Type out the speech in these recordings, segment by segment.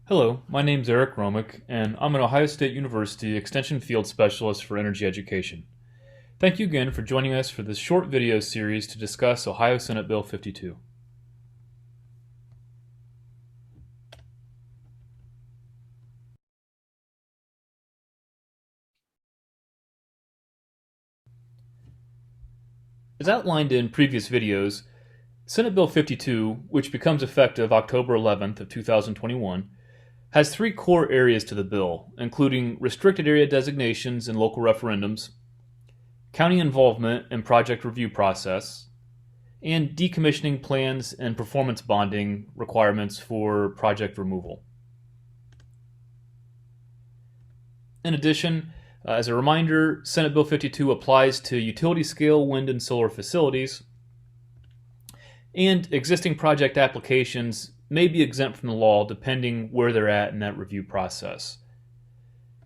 Hello, my name's Eric Romick, and I'm an Ohio State University Extension Field Specialist for Energy Education. Thank you again for joining us for this short video series to discuss Ohio Senate Bill 52. As outlined in previous videos, Senate Bill 52, which becomes effective October 11th of 2021, has three core areas to the bill, including restricted area designations and local referendums, county involvement in project review process, and decommissioning plans and performance bonding requirements for project removal. In addition, as a reminder, Senate Bill 52 applies to utility-scale wind and solar facilities, and existing project applications may be exempt from the law depending where they're at in that review process.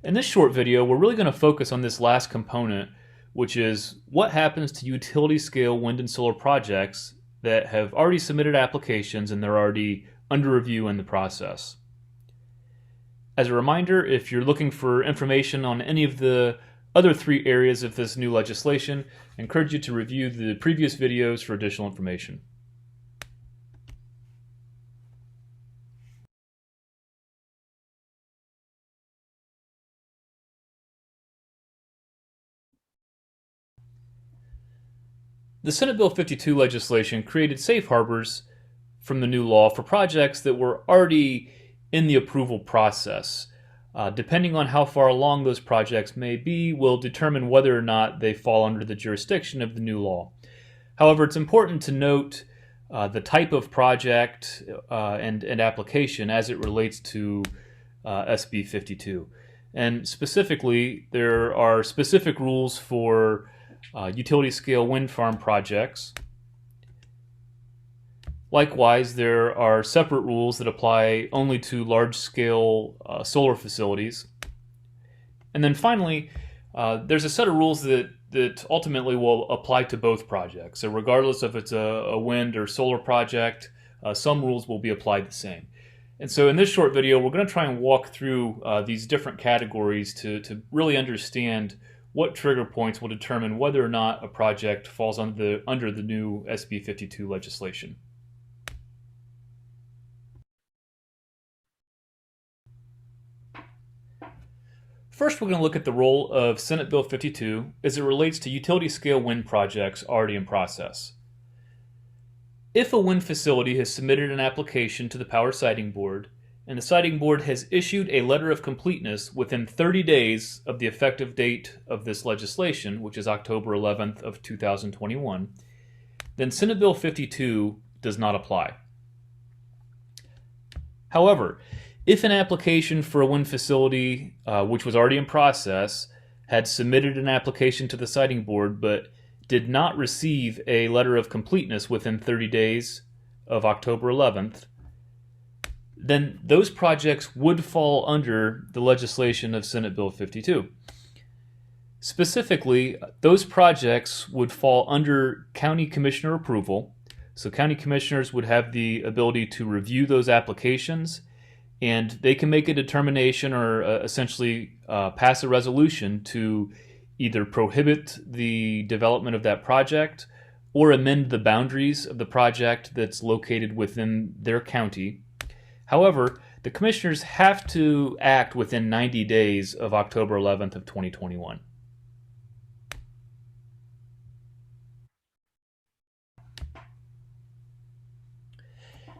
In this short video, we're really going to focus on this last component, which is what happens to utility-scale wind and solar projects that have already submitted applications and they're already under review in the process. As a reminder, if you're looking for information on any of the other three areas of this new legislation, I encourage you to review the previous videos for additional information. The Senate Bill 52 legislation created safe harbors from the new law for projects that were already in the approval process. Depending on how far along those projects may be will determine whether or not they fall under the jurisdiction of the new law. However, it's important to note the type of project and application as it relates to SB 52. And specifically, there are specific rules for utility-scale wind farm projects. Likewise, there are separate rules that apply only to large-scale solar facilities. And then finally, there's a set of rules that ultimately will apply to both projects. So regardless if it's a wind or solar project, some rules will be applied the same. And so in this short video, we're going to try and walk through these different categories to really understand what trigger points will determine whether or not a project falls under the new SB 52 legislation. First, we're going to look at the role of Senate Bill 52 as it relates to utility-scale wind projects already in process. If a wind facility has submitted an application to the Power Siting Board, and the Siting Board has issued a letter of completeness within 30 days of the effective date of this legislation, which is October 11th of 2021, then Senate Bill 52 does not apply. However, if an application for a wind facility, which was already in process, had submitted an application to the Siting Board but did not receive a letter of completeness within 30 days of October 11th, then those projects would fall under the legislation of Senate Bill 52. Specifically, those projects would fall under county commissioner approval. So county commissioners would have the ability to review those applications, and they can make a determination or essentially pass a resolution to either prohibit the development of that project or amend the boundaries of the project that's located within their county. However, the commissioners have to act within 90 days of October 11th of 2021.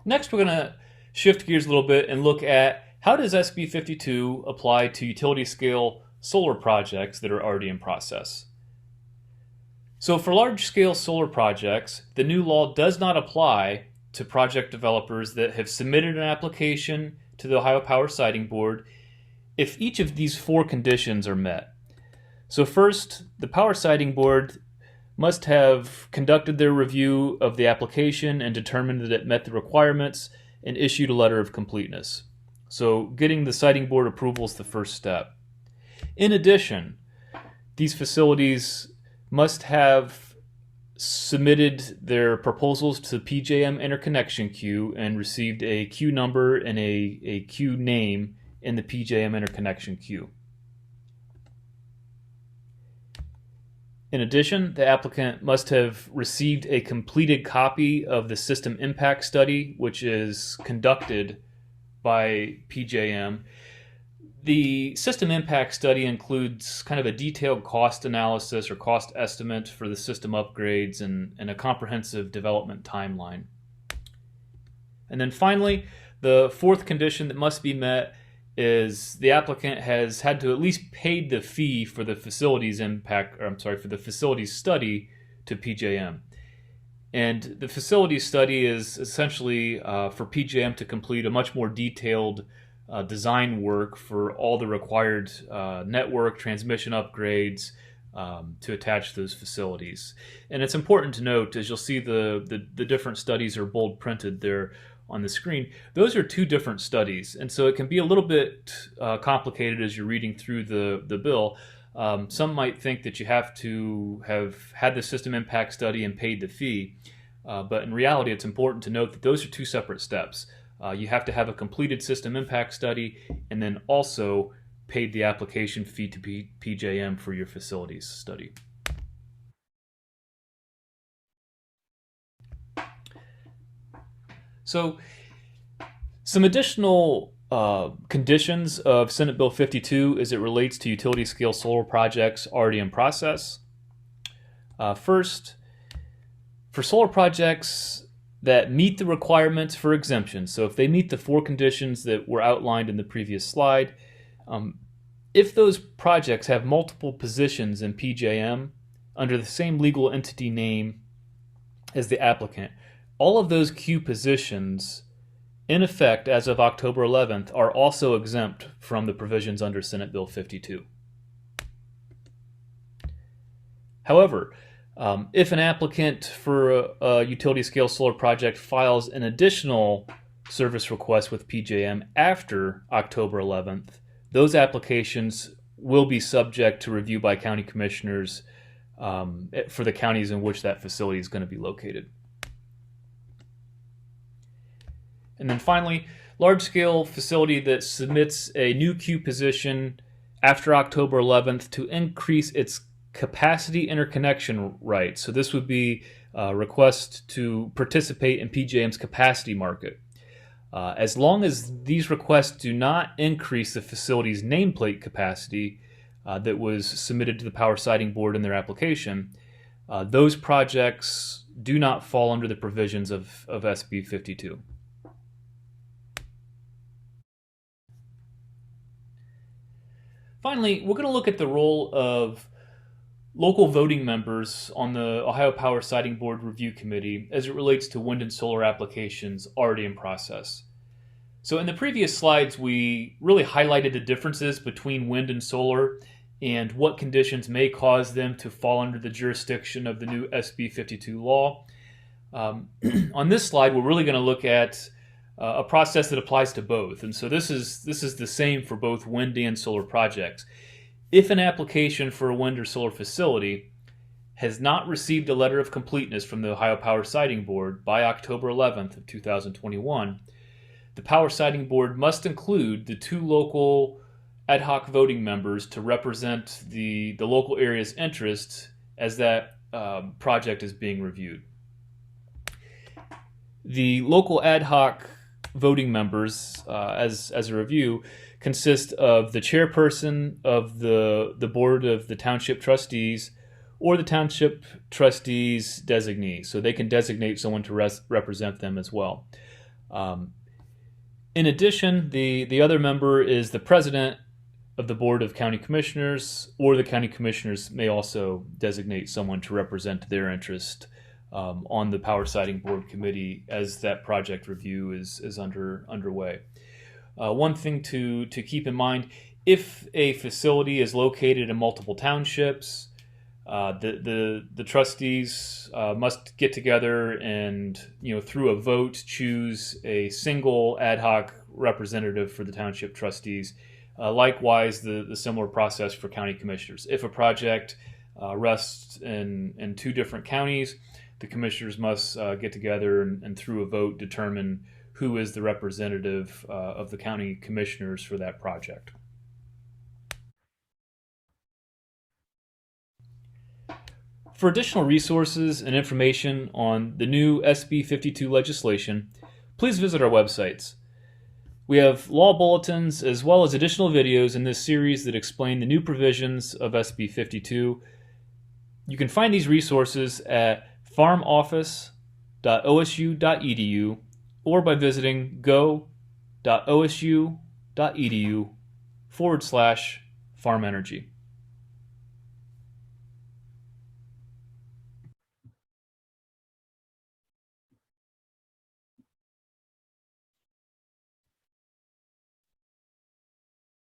Next, we're going to shift gears a little bit and look at how does SB 52 apply to utility-scale solar projects that are already in process. So for large-scale solar projects, the new law does not apply to project developers that have submitted an application to the Ohio Power Siting Board if each of these four conditions are met. So first, the Power Siting Board must have conducted their review of the application and determined that it met the requirements and issued a letter of completeness. So getting the Siting Board approval is the first step. In addition, these facilities must have submitted their proposals to PJM interconnection queue and received a queue number and a queue name in the PJM interconnection queue. In addition, the applicant must have received a completed copy of the system impact study, which is conducted by PJM. The system impact study includes kind of a detailed cost analysis or cost estimate for the system upgrades and a comprehensive development timeline. And then finally, the fourth condition that must be met is the applicant has had to at least pay the fee for the facilities for the facilities study to PJM. And the facilities study is essentially for PJM to complete a much more detailed design work for all the required network transmission upgrades to attach those facilities. And it's important to note, as you'll see the different studies are bold printed there on the screen, those are two different studies, and so it can be a little bit complicated as you're reading through the bill. Some might think that you have to have had the system impact study and paid the fee, but in reality it's important to note that those are two separate steps. You have to have a completed system impact study and then also paid the application fee to PJM for your facilities study. So, some additional conditions of Senate Bill 52 as it relates to utility scale solar projects already in process. First, for solar projects that meet the requirements for exemption, so if they meet the four conditions that were outlined in the previous slide, if those projects have multiple positions in PJM under the same legal entity name as the applicant, all of those queue positions, in effect as of October 11th, are also exempt from the provisions under Senate Bill 52. However, if an applicant for a utility scale solar project files an additional service request with PJM after October 11th, those applications will be subject to review by county commissioners for the counties in which that facility is going to be located. And then finally, large-scale facility that submits a new queue position after October 11th to increase its capacity interconnection rights. So this would be a request to participate in PJM's capacity market. As long as these requests do not increase the facility's nameplate capacity that was submitted to the Power Siting Board in their application, those projects do not fall under the provisions of SB 52. Finally, we're going to look at the role of local voting members on the Ohio Power Siting Board Review Committee as it relates to wind and solar applications already in process. So in the previous slides, we really highlighted the differences between wind and solar and what conditions may cause them to fall under the jurisdiction of the new SB 52 law. On this slide, we're really going to look at a process that applies to both. And so this is the same for both wind and solar projects. If an application for a wind or solar facility has not received a letter of completeness from the Ohio Power Siting Board by October 11th of 2021, the Power Siting Board must include the two local ad hoc voting members to represent the local area's interest as that project is being reviewed. The local ad hoc voting members, as a review, consist of the chairperson of the board of the township trustees or the township trustees designee. So they can designate someone to represent them as well. In addition, the other member is the president of the Board of County Commissioners, or the county commissioners may also designate someone to represent their interest on the Power Siting Board Committee as that project review is underway. One thing to keep in mind, if a facility is located in multiple townships, the trustees must get together and, through a vote, choose a single ad hoc representative for the township trustees. Likewise, the similar process for county commissioners. If a project rests in two different counties. The commissioners must get together and through a vote determine who is the representative of the county commissioners for that project. For additional resources and information on the new SB 52 legislation, please visit our websites. We have law bulletins as well as additional videos in this series that explain the new provisions of SB 52. You can find these resources at farmoffice.osu.edu or by visiting go.osu.edu/farmenergy.